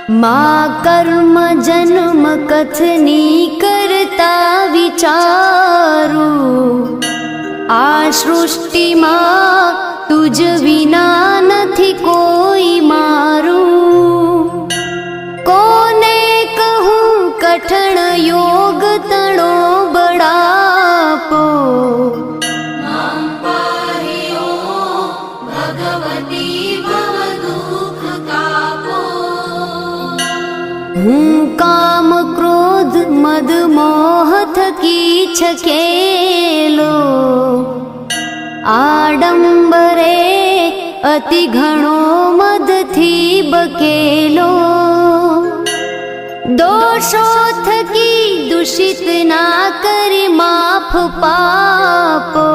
मा કર્મ જન્મ કથની કરતા વિચારું, આ સૃષ્ટિમાં તુજ વિના નથી કોઈ મારું. કોને કહું કઠણ યોગ તણો બળાપો, હું કામ ક્રોધ મદ મોહ થકી છકેલો, આડંબરે અતિ ઘણો મદથી બકેલો. દોષો થકી દૂષિત ના કરી માફ પાપો,